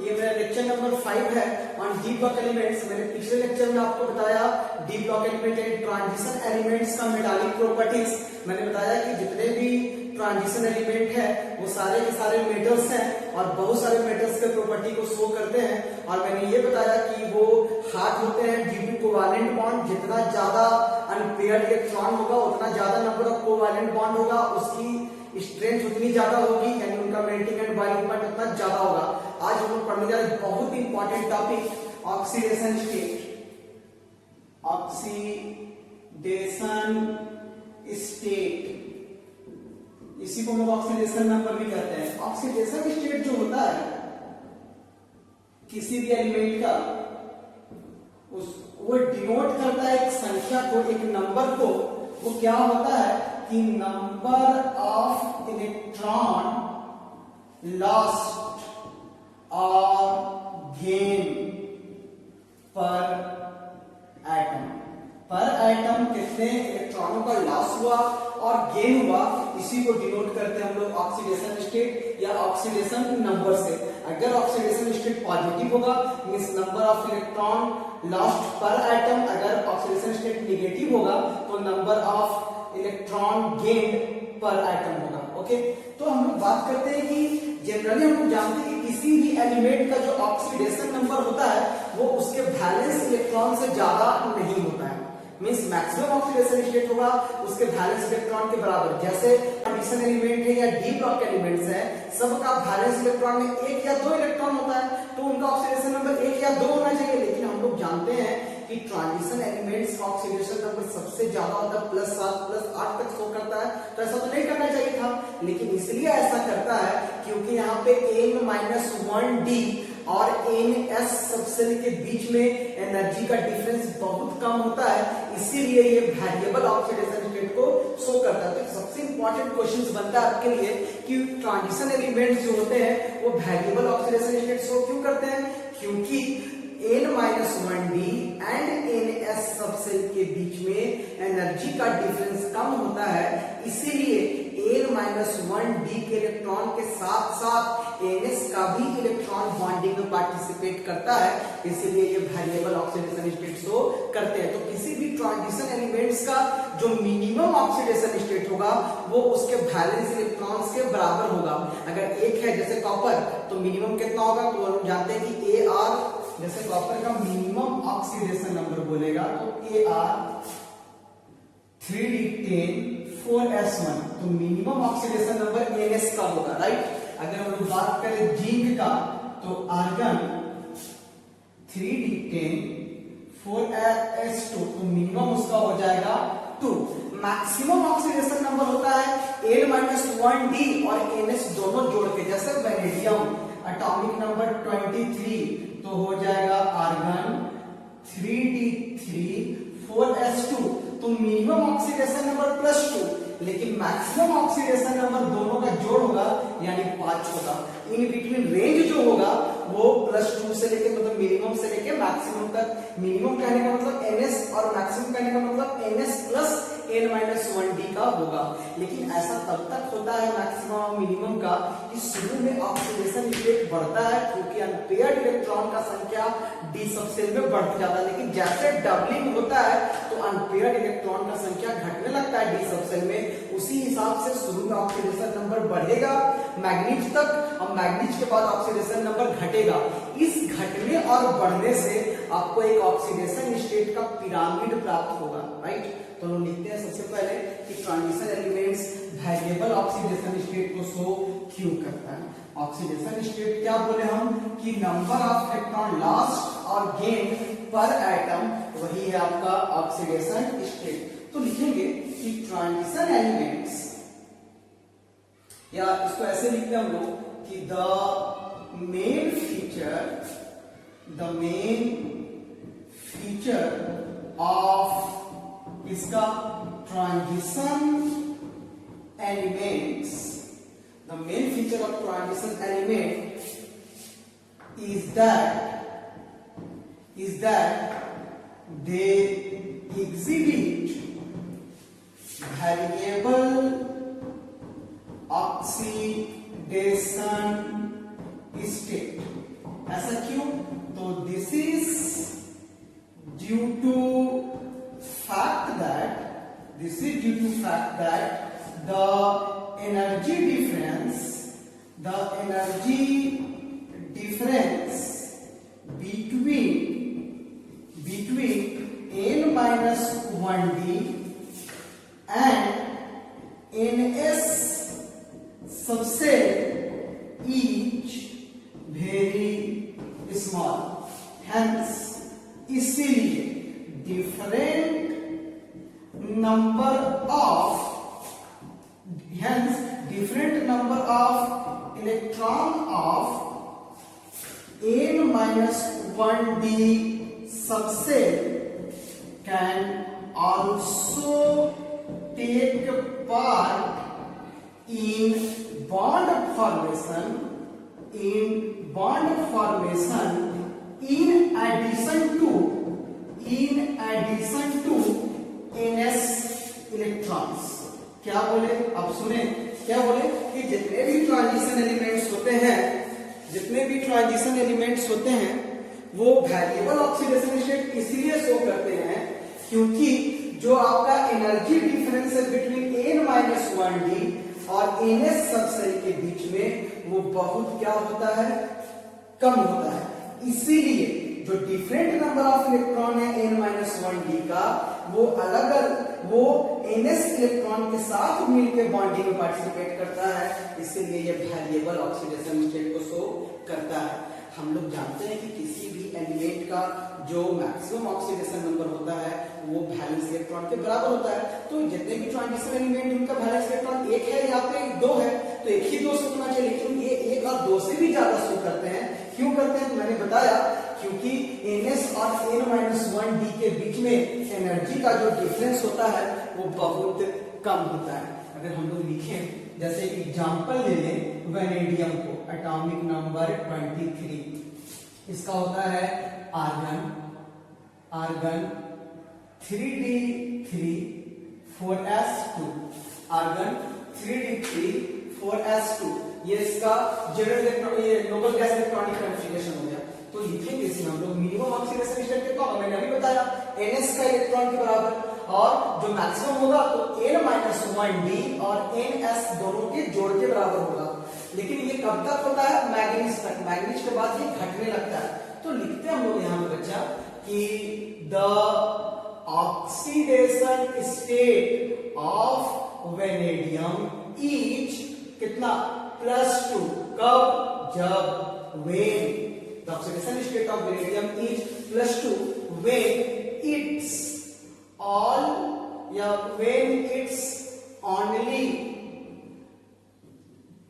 ये मेरा lecture number 5 है ऑन डी ब्लॉक एलिमेंट्स। मैंने पिछले लेक्चर में आपको बताया D block element and transition elements का मेटालिक प्रॉपर्टीज। मैंने बताया कि जितने भी ट्रांजिशन एलिमेंट है वो सारे के सारे मेटल्स हैं और बहुत सारे मेटल्स के प्रॉपर्टी को शो करते हैं। और मैंने ये बताया कि वो हार्ड होते हैं ड्यू टू कोवैलेंट बॉन्ड। जितना ज्यादा अनपेयर्ड इलेक्ट्रॉन होगा उतना ज्यादा नंबर ऑफ कोवैलेंट बॉन्ड होगा, उसकी स्ट्रेंथ उतनी ज्यादा होगी, यानी उनका मेल्टिंग एंड बॉइलिंग पॉइंट उतना ज्यादा होगा। आज हम लोग पढ़ने जा रहे हैं बहुत ही important topic oxidation state. Oxidation state, इसी को हम ऑक्सीडेशन नंबर भी कहते हैं। ऑक्सीडेशन स्टेट जो होता है किसी भी एलिमेंट का, वो डिनोट करता है एक संख्या को, एक नंबर को। वो क्या होता है कि नंबर ऑफ इलेक्ट्रॉन लॉस्ट और गेन पर एटम। पर एटम कितने इलेक्ट्रॉनों का लॉस हुआ और गेन हुआ, इसी को डिनोट करते हैं हम लोग ऑक्सीडेशन स्टेट या ऑक्सीडेशन नंबर से। अगर ऑक्सीडेशन स्टेट पॉजिटिव होगा means number of electron lost पर एटम, अगर ऑक्सीडेशन स्टेट नेगेटिव होगा तो नंबर ऑफ इलेक्ट्रॉन गेन पर एटम होगा। ओके, तो हम लोग बात करते हैं कि जनरली हम लोग जानते हैं कि किसी भी एलिमेंट का जो ऑक्सीडेशन नंबर होता है वो उसके वैलेंस इलेक्ट्रॉन से ज्यादा नहीं होता है। मींस मैक्सिमम ऑक्सीडेशन स्टेट होगा उसके वैलेंस इलेक्ट्रॉन के बराबर। जैसे ट्रांजिशन एलिमेंट है या डी ब्लॉक एलिमेंट्स है, सबका वैलेंस इलेक्ट्रॉन में 1 या 2 इलेक्ट्रॉन होता है, तो उनका ऑक्सीडेशन नंबर 1 या 2 होना चाहिए। लेकिन हम लोग जानते हैं कि ट्रांजिशन एलिमेंट्स का ऑक्सीडेशन नंबर सबसे ज्यादा होता है, +7 +8 तक शो करता है। तो ऐसा तो नहीं करना चाहिए था, लेकिन इसलिए ऐसा करता है क्योंकि यहाँ पे n-1d और ns सबसेल के बीच में एनर्जी का डिफरेंस बहुत कम होता है, इसीलिए ये वेरिएबल ऑक्सीडेशन स्टेट को शो करता है। तो सबसे इंपॉर्टेंट क्वेश्चन बनता है आपके लिए कि ट्रांजिशन एलिमेंट्स जो होते हैं वो वेरिएबल ऑक्सीडेशन स्टेट शो क्यों करते हैं? क्योंकि n-1d एंड ns सबसेल के बीच में एनर्जी का डिफरेंस कम होता है, इसीलिए n-1d के इलेक्ट्रॉन के साथ साथ ns का भी इलेक्ट्रॉन बॉन्डिंग में पार्टिसिपेट करता है, इसीलिए ये वेरिएबल ऑक्सीडेशन स्टेट शो करते हैं। तो किसी भी ट्रांजिशन एलिमेंट्स का जो मिनिमम ऑक्सीडेशन स्टेट होगा वो उसके वैलेंस इलेक्ट्रॉन्स के बराबर होगा। अगर एक है जैसे कॉपर तो मिनिमम कितना होगा, तो हम जानते हैं कि Ar, जैसे कॉपर का मिनिमम ऑक्सीडेशन नंबर बोलेगा तो Ar 3d10 4s1, तो मिनिमम ऑक्सीडेशन नंबर ns का होगा, राइट। अगर हम लोग बात करें जिंक का तो आर्गन 3d10 4s2, तो मिनिमम उसका हो जाएगा 2। मैक्सिमम ऑक्सीडेशन नंबर होता है n-1d और ns दोनों जोड़ के। जैसे वेनेडियम एटॉमिक नंबर 23, तो हो जाएगा आर्गन 3d3 4s2, तो मिनिमम ऑक्सीडेशन नंबर +2, लेकिन मैक्सिमम ऑक्सीडेशन नंबर दोनों का जोड़ होगा यानी 5 होगा। इन बिटवीन रेंज जो होगा वो +2 से लेके मतलब मिनिमम से लेके मैक्सिमम तक। मिनिमम कहने का मतलब ns और मैक्सिमम कहने का मतलब ns प्लस n-1d का होगा। लेकिन ऐसा तब तक होता है मैक्सिमम और मिनिमम का कि शुरू में ऑक्सीडेशन स्टेट बढ़ता है क्योंकि अनपेयर्ड इलेक्ट्रॉन का संख्या d सबसेल में बढ़ती जाता है, लेकिन जैसे डबलिंग होता है तो अनपेयर्ड इलेक्ट्रॉन का संख्या घटने लगता है d सबसेल में। उसी हिसाब से शुरू में ऑक्सीडेशन नंबर बढ़ेगा मैग्नीज तक और मैग्नीज के बाद ऑक्सीडेशन नंबर घटेगा। इस घटने और बढ़ने से आपको एक ऑक्सीडेशन स्टेट का पिरामिड प्राप्त होगा, राइट। तो हम लिखते हैं सबसे पहले कि transition elements variable oxidation state को शो क्यों करता है। ऑक्सीडेशन स्टेट क्या बोले हम कि नंबर ऑफ इलेक्ट्रॉन लॉस्ट और गेन पर एटम, वही है आपका ऑक्सीडेशन स्टेट। तो लिखेंगे कि ट्रांजिशन एलिमेंट्स, या इसको ऐसे लिखते हैं हम लोग कि द मेन फीचर ऑफ इसका transition elements, the main feature of transition element is that they exhibit variable oxidation state। that the energy difference between n minus 1d and ns subset is very small. Hence, इसीलिए different number of electron of n minus 1d subset can also take part in bond formation in addition to ns electrons. क्या बोले, आप सुने क्या बोले कि जितने भी ट्रांजिशन एलिमेंट्स होते हैं वो वेरिएबल ऑक्सीडेशन स्टेट इसलिए शो करते हैं क्योंकि जो आपका एनर्जी डिफरेंस है बिटवीन n-1d और ns सबसेल के बीच में वो बहुत क्या होता है, कम होता है. इसीलिए जो डिफरेंट नंबर ऑफ इलेक्ट्रॉन है n-1d का वो ns इलेक्ट्रॉन के साथ मिलकर बॉन्डिंग में पार्टिसिपेट करता है. इसीलिए ये वेरिएबल ऑक्सीडेशन स्टेट को शो करता है. हम लोग जानते हैं कि किसी भी एलिमेंट का जो मैक्सिमम ऑक्सीडेशन नंबर होता है वो वैलेंस इलेक्ट्रॉन के बराबर होता है. तो जितने भी ट्रांजिशन एलिमेंट उनका वैलेंस इलेक्ट्रॉन एक है या पे दो है तो एक ही दो शो करना चाहिए, लेकिन ये एक और दो से भी ज्यादा शो करते हैं. क्यों करते हैं तो मैंने बताया क्योंकि ns और n-1d के बीच में एनर्जी का जो डिफरेंस होता है वो बहुत कम होता है. अगर हम लोग लिखें जैसे एग्जांपल ले लें वेनेडियम को, एटॉमिक नंबर 23, इसका होता है argon 3d3 4s2, argon 3d3 4s2. ये इसका नोबल गैस इलेक्ट्रॉनिक कॉन्फ़िगरेशन हो गया. तो लिखेंगे इसमें हम लोग मिनिमम ऑक्सीडेशन स्टेट कितना होगा, मैंने अभी बताया ns का इलेक्ट्रॉन के बराबर, और जो मैक्सिमम होगा तो n-1d और ns दोनों के जोड़ के बराबर होगा. लेकिन ये कब तक होता है, मैग्नीज तक. मैग्नीज के बाद ये घटने लगता है. तो लिखते हैं हम लोग यहाँ पे बच्चा कि the oxidation state of vanadium is कितना, +2. कब, जब when the oxidation state of vanadium is +2 when it's only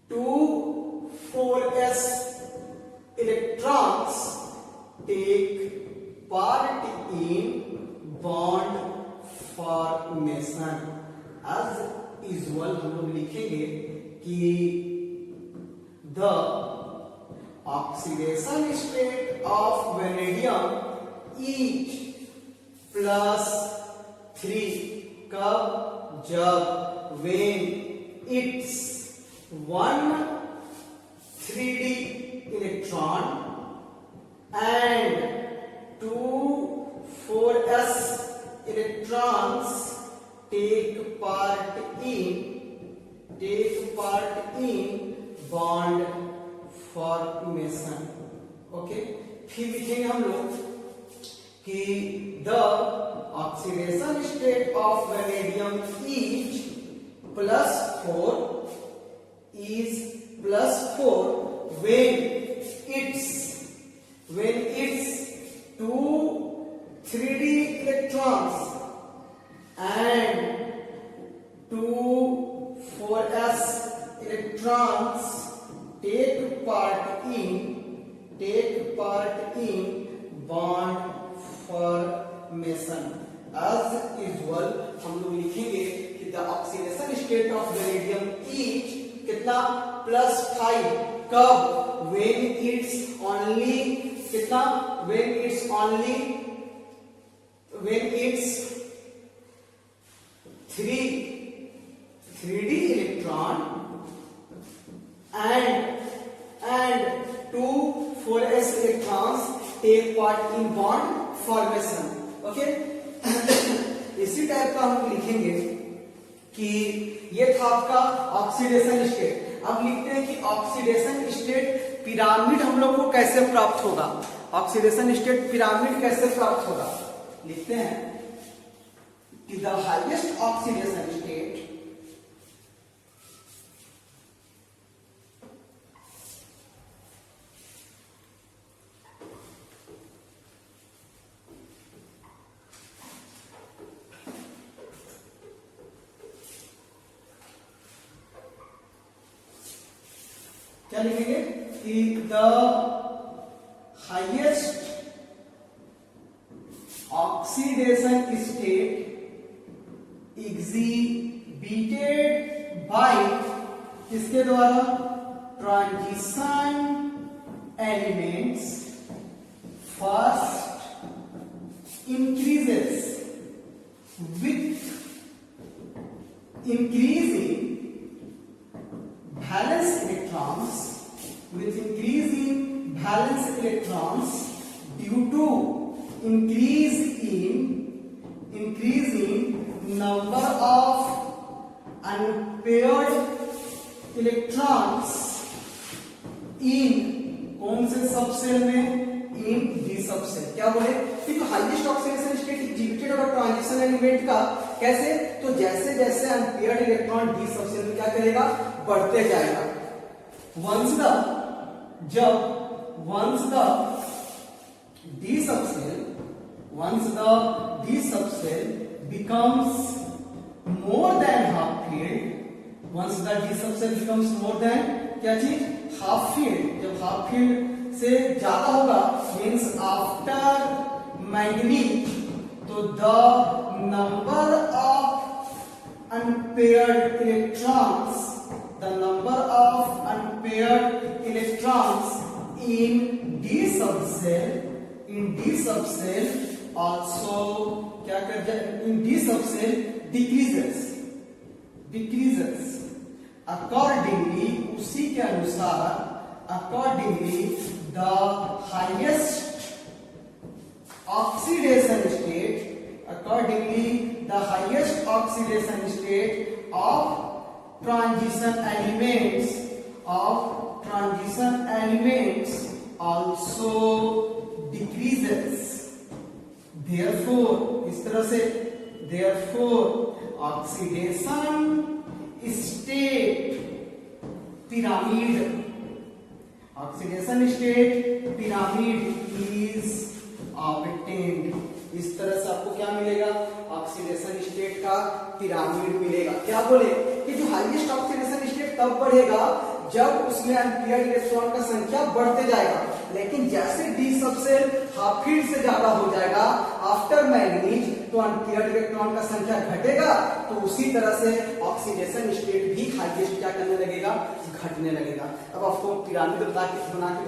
2 4s electrons take part in bond formation. as usual हम लोग लिखेंगे कि the oxidation state of vanadium is +3. कब, जब when its 1 3d electron and 2 4s electrons take part in bond formation. Okay, फिर लिखेंगे हम लोग कि the oxidation state of vanadium is +4 when its 2 3d electrons and 2 4s electrons take part in bond formation. as usual हम लोग लिखेंगे कि the oxidation state of vanadium is कितना, +5. कब, when it's only कितना, when it's 3d electron and 2 4s electrons take part in bond formation. Okay इसी type का हम लिखेंगे कि ये था आपका ऑक्सीडेशन स्टेट। अब लिखते हैं कि ऑक्सीडेशन स्टेट पिरामिड हम लोग को कैसे प्राप्त होगा, ऑक्सीडेशन स्टेट पिरामिड कैसे प्राप्त होगा। लिखते हैं कि द हाईएस्ट ऑक्सीडेशन स्टेट क्या लिखेंगे कि the highest oxidation state exhibited by किसके द्वारा, transition elements first increases with increasing valence electrons, with increasing valence electrons due to increasing number of unpaired electrons in कौन से सबसेल में, इन D subshell. क्या बोले कि तो हाईएस्ट ऑक्सीडेशन स्टेट एग्जिबिटेड होगा ट्रांजिशन एलिमेंट का, कैसे, तो जैसे जैसे अनपेयर्ड इलेक्ट्रॉन डी सबसेल में क्या करेगा, बढ़ते जाएगा। Once the D subshell becomes more than half filled, once the d subcell becomes more than क्या चीज, हाफ फील्ड, जब हाफ फील्ड से ज्यादा होगा मीन्स आफ्टर मैंगनीज, तो the number of unpaired electrons in d subcell also क्या कर जाए, in d subcell decreases accordingly, उसी के अनुसार accordingly the highest oxidation state of transition elements also decreases, therefore इस तरह से oxidation state pyramid is obtained। इस तरह से आपको क्या मिलेगा, ऑक्सीडेशन स्टेट का पिरामिड मिलेगा। क्या बोले कि जो हाईएस्ट ऑक्सीडेशन स्टेट तब बढ़ेगा जब उसमें अनपेयर्ड इलेक्ट्रॉन का संख्या बढ़ते जाएगा, लेकिन जैसे डी सबसेल हाफ फील्ड से ज्यादा हो जाएगा आफ्टर मैंगनीज, तो अनपेयर्ड इलेक्ट्रॉन का संख्या घटेगा, तो उसी तरह से ऑक्सीडेशन स्टेट भी हाईएस्ट क्या करने लगेगा, घटने लगेगा। अब आपको पिरामिड बना के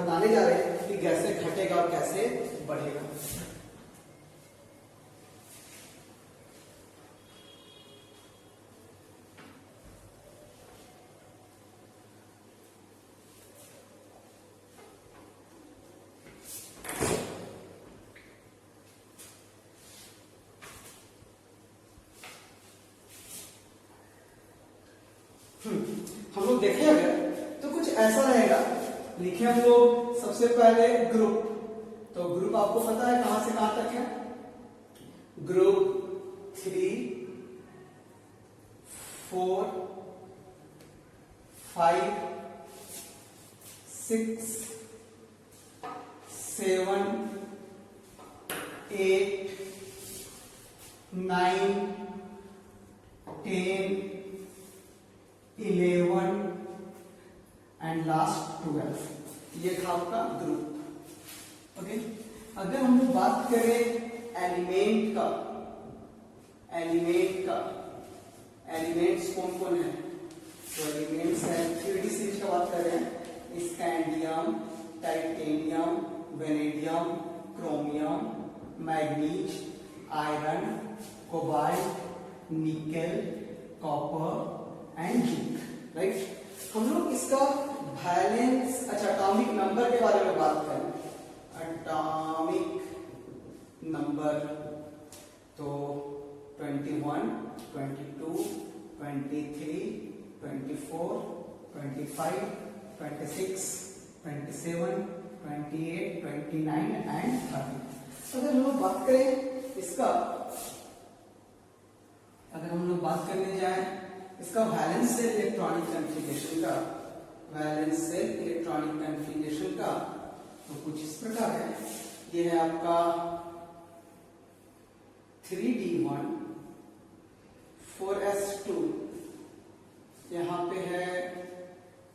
बताने जा रहे हैं कि कैसे घटेगा और कैसे बढ़ेगा। हम लोग देखें अगर तो कुछ ऐसा रहेगा। लिखे हम लोग सबसे पहले ग्रुप, तो ग्रुप आपको पता है कहां से कहां तक है, ग्रुप 3, 4, 5, 6, 7, 8, 9, 10, 11 एंड लास्ट 12, ये था आपका ग्रुप। ओके, अगर हम लोग बात करें एलिमेंट का, एलिमेंट्स कौन कौन है, तो एलिमेंट्स है 3D सीरीज का बात कर रहे हैं, scandium, titanium, vanadium, chromium, manganese, iron, cobalt, nickel, copper and zinc, right. हम लोग इसका वैलेंस, अच्छा एटॉमिक नंबर के बारे में बात करें, एटॉमिक नंबर तो 21, 22, 23, 24, 25, 26, 27, 28, 29 एंड 30। अगर हम लोग बात करें इसका, अगर हम लोग बात करने जाए इसका वैलेंस सेल इलेक्ट्रॉनिक कॉन्फ़िगरेशन का, वैलेंस सेल इलेक्ट्रॉनिक कॉन्फ़िगरेशन का, तो कुछ इस प्रकार है। ये है आपका 3d1 4s2, यहाँ पे है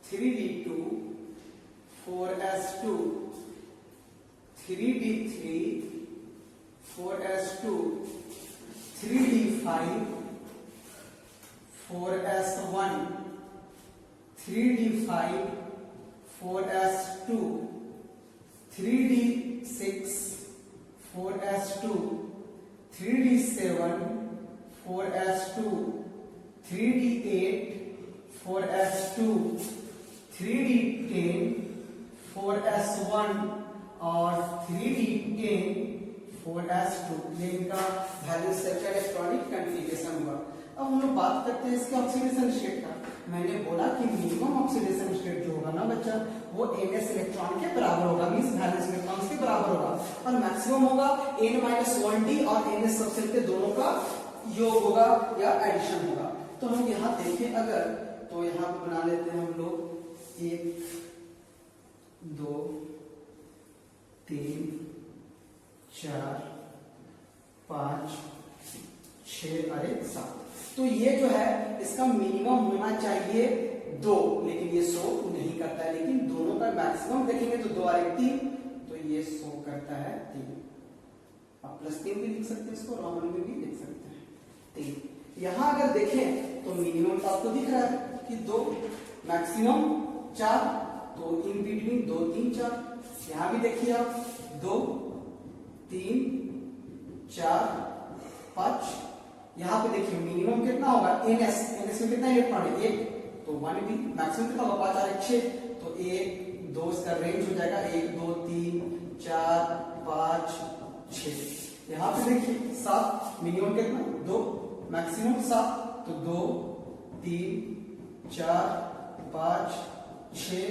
3d2 4s2, 3d3 4s2, 3d5 4s1, 3d5 4s2, 3d6 4s2, 3d7 4s2, 3d8 4s2, 3d10 4s1 और 3d10 4s2। ये इनका वैलेंस सेल का इलेक्ट्रॉनिक कॉन्फ़िगरेशन हुआ। अब हम लोग बात करते हैं इसके ऑक्सीडेशन स्टेट का। मैंने बोला कि मिनिमम ऑक्सीडेशन स्टेट जो होगा ना बच्चा, वो ns इलेक्ट्रॉन के बराबर होगा, मींस वैलेंस इलेक्ट्रॉन्स के बराबर होगा, और मैक्सिमम होगा n-1d और ns सबसेट के दोनों का योग होगा या एडिशन होगा। तो हम यहाँ देखें अगर, तो यहाँ पे बना लेते हैं हम लोग 1 2 3 4 5 6 और 1 7। तो ये जो है इसका मिनिमम होना चाहिए 2, लेकिन ये शो नहीं करता है। लेकिन दोनों का मैक्सिमम देखेंगे तो 2 और 1 3, तो ये शो करता है 3। आप +3 भी लिख सकते हैं, इसको रोमन में भी लिख सकते हैं 3। यहाँ अगर देखें तो मिनिमम तो आपको दिख रहा है कि 2, मैक्सिमम 4, तो इन बिटवीन 2 3 4। यहाँ भी देखिए आप 2 3 4 5। यहाँ पे देखिए मिनिमम कितना होगा ns में कितना इलेक्ट्रॉन है 1, तो 1 भी। मैक्सिमम कितना होगा 5 और 1 6, तो 1 2 इसका रेंज हो जाएगा 1 2 3 4 5 6। यहाँ पे देखिए 7, मिनिमम कितना 2, मैक्सिमम 7, तो 2 3 4 5 6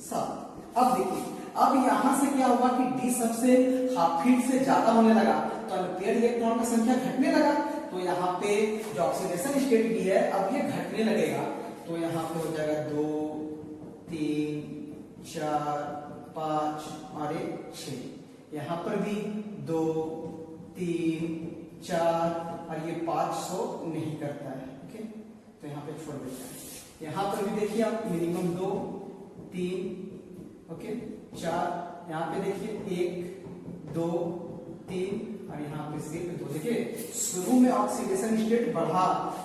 7। अब देखिए, अब यहां से क्या हुआ कि d सबसे हाफ फील्ड से ज्यादा होने लगा, तो अनपेयर्ड इलेक्ट्रॉन की संख्या घटने लगा। तो यहाँ पे जो ऑक्सीडेशन स्टेट भी है अब ये घटने लगेगा। तो यहाँ पे हो जाएगा 2 3 4 5 और 1 6। यहाँ पर भी 2 3 4 और ये 500 नहीं करता है। ओके, तो यहाँ पे छोड़ देता है। यहाँ पर भी देखिए आप मिनिमम 2 3 ओके 4, यहाँ पे देखिए 1 2 3 और यहाँ पे सिर्फ 2। देखिए शुरू में ऑक्सीडेशन स्टेट बढ़ा,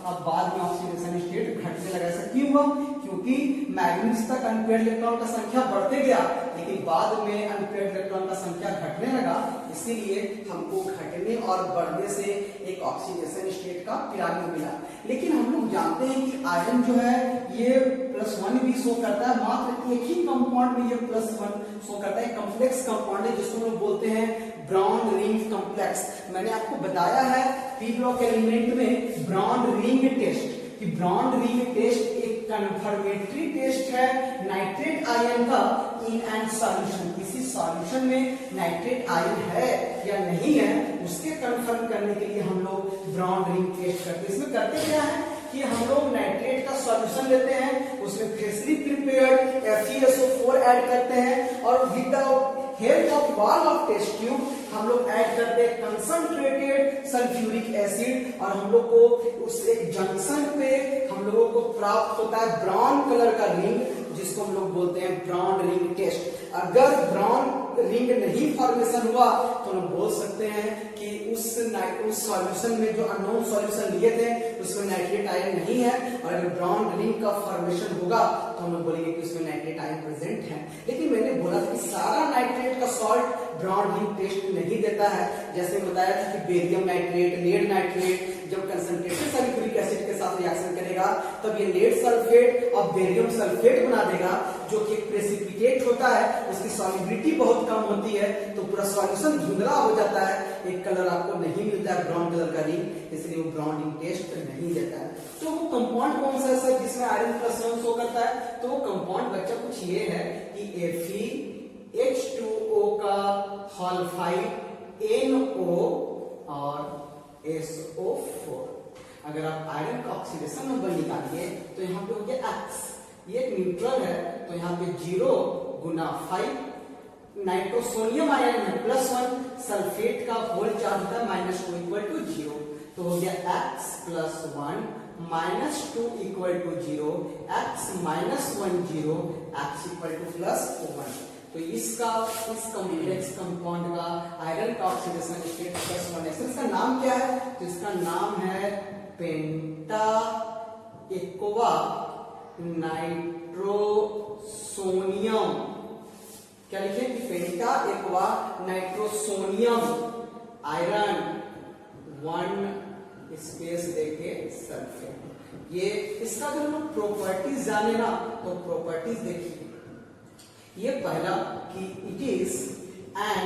अब बाद में ऑक्सीडेशन स्टेट घटने लगा। ऐसा क्यों हुआ? क्योंकि मैग्नीज तक अनपेयर्ड इलेक्ट्रॉन का संख्या बढ़ते गया, लेकिन बाद में अनपेयर्ड इलेक्ट्रॉन का संख्या घटने लगा। इसीलिए हमको घटने और बढ़ने से एक ऑक्सीडेशन स्टेट का पिरामिड मिला। लेकिन हम लोग जानते हैं कि आयरन जो है ये +1 भी शो करता है, मात्र एक ही कंपाउंड में ये +1 शो करता है। कॉम्प्लेक्स कंपाउंड है जिसको लोग बोलते हैं ब्रॉन्ज रिंग कॉम्प्लेक्स। मैंने आपको बताया है पी ब्लॉक एलिमेंट में ब्रॉन्ज रिंग टेस्ट, कि ब्रॉन्ज रिंग टेस्ट एक कन्फर्मेटरी टेस्ट है नाइट्रेट आयन का इन एंड सॉल्यूशन। किसी सॉल्यूशन में नाइट्रेट आयन है या नहीं है उसके कंफर्म करने के लिए हम लोग ब्रॉन्ज रिंग टेस्ट करते हैं। इसमें करते क्या है कि हम लोग नाइट्रेट का सॉल्यूशन लेते हैं, उसमें फ्रेशली प्रिपेयर्ड FeSO4 ऐड करते हैं और without help of wall of test tube हम लोग ऐड करते हैं कंसंट्रेटेड सल्फ्यूरिक एसिड, और हम लोग को उस एक जंक्शन पे हम लोगों को प्राप्त होता है ब्राउन कलर का रिंग, जिसको हम लोग बोलते हैं ब्राउन रिंग टेस्ट। अगर ब्राउन रिंग नहीं फॉर्मेशन हुआ तो हम बोल सकते हैं कि उस सॉल्यूशन में जो अननोन सॉल्यूशन लिए थे उसमें नाइट्रेट आयन नहीं है, और अगर ब्राउन रिंग का फॉर्मेशन होगा तो हम लोग बोलेंगे कि उसमें नाइट्रेट आयन प्रेजेंट है। लेकिन मैंने बोला था कि सारा नाइट्रेट का सॉल्ट ब्राउन रिंग टेस्ट नहीं देता है। जैसे बताया था कि बेरियम नाइट्रेट, लेड नाइट्रेट जब कंसंट्रेटेड सल्फ्यूरिक एसिड के साथ रिएक्शन करेगा तब ये लेड सल्फेट और बेरियम सल्फेट बना देगा, जो कि प्रेसिपिटेट होता है, उसकी सॉल्युबिलिटी बहुत कम होती है, तो पूरा सॉल्यूशन धुंधला हो जाता है, एक कलर आपको नहीं मिलता है ब्राउन कलर का रिंग, इसलिए वो ब्राउन रिंग टेस्ट नहीं देता है। तो वो कंपाउंड कौन सा है सर जिसमें आयरन प्लस 1 शो करता है? तो वो कंपाउंड बच्चा कुछ ये है कि FeH2O का हॉल 5 NO और SO4। अगर आप आयरन का ऑक्सीडेशन नंबर निकालिए तो यहाँ पे हो गया X, ये एक न्यूट्रल है, तो यहाँ पे 0 गुना 5, नाइट्रोसोनियम आयन है +1, सल्फेट का होल चार्ज होता है -2 = 0, तो हो गया X + 1 -2 = 0, X - 1 0, X = +1। तो इसका इस कॉम्प्लेक्स कंपाउंड का आयरन का ऑक्सीडेशन स्टेट +1 है। इसका नाम क्या है? तो इसका नाम है पेंटा एक्वा नाइट्रोसोनियम। क्या लिखे? कि पेंटा एक्वा नाइट्रोसोनियम आयरन 1 स्पेस देके सल्फेट। ये इसका जो लोग प्रॉपर्टीज जाने ना, तो प्रॉपर्टीज देखिए, ये पहला कि it is an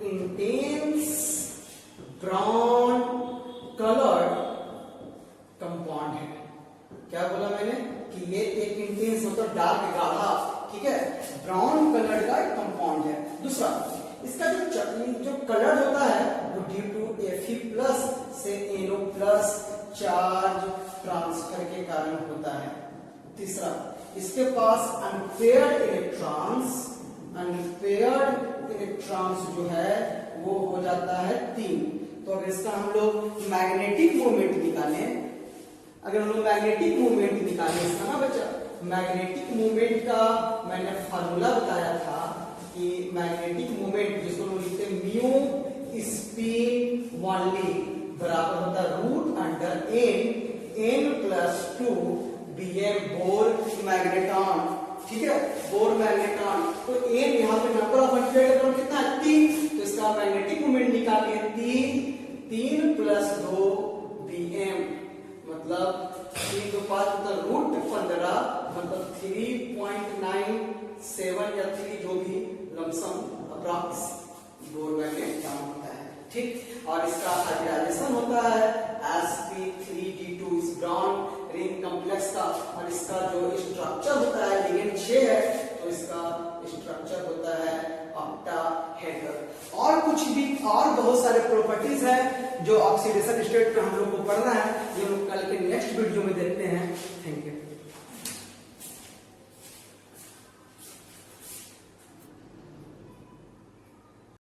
intense brown coloured compound है। क्या बोला मैंने? कि ये एक इंटेंस मतलब डार्क गाढ़ा, ठीक है, ब्राउन कलर का एक कंपाउंड है। दूसरा, इसका जो कलर होता है वो ड्यू टू Fe+ से NO+ चार्ज ट्रांसफर के कारण होता है। तीसरा, इसके पास अनपेयर्ड इलेक्ट्रॉन्स जो है वो हो जाता है 3। तो अगर इसका हम लोग मैग्नेटिक मोमेंट निकालें, अगर हम लोग मैग्नेटिक मोमेंट निकालें इसका ना बच्चा, मैग्नेटिक मोमेंट का मैंने फार्मूला बताया था कि मैग्नेटिक मोमेंट जिसको लोग लिखते हैं म्यू स्पिन ओनली बराबर होता है √n+2 Bm बोर मैग्नेटॉन, ठीक है, बोर मैग्नेटॉन। तो n यहाँ पे नंबर ऑफ अनपेयर्ड इलेक्ट्रॉन कितना है? 3, तो इसका मैग्नेटिक मोमेंट निकालिए 3 + 2 Bm, मतलब 3 × 5 मतलब √15 मतलब 3.97 या 3 जो भी लमसम अप्रॉक्स बोर मैग्नेटॉन होता है, ठीक। और इसका हाइब्रिडाइजेशन होता है sp3d2 इस ब्राउन रिंग कॉम्प्लेक्स का, और इसका जो स्ट्रक्चर होता है लिगेंड 6 है, तो इसका स्ट्रक्चर होता है ऑक्टाहेड्रल। और कुछ भी और बहुत सारे प्रॉपर्टीज हैं जो ऑक्सीडेशन स्टेट पे हम लोग को पढ़ना है, ये हम लोग कल के नेक्स्ट वीडियो में देखते हैं। Thank you.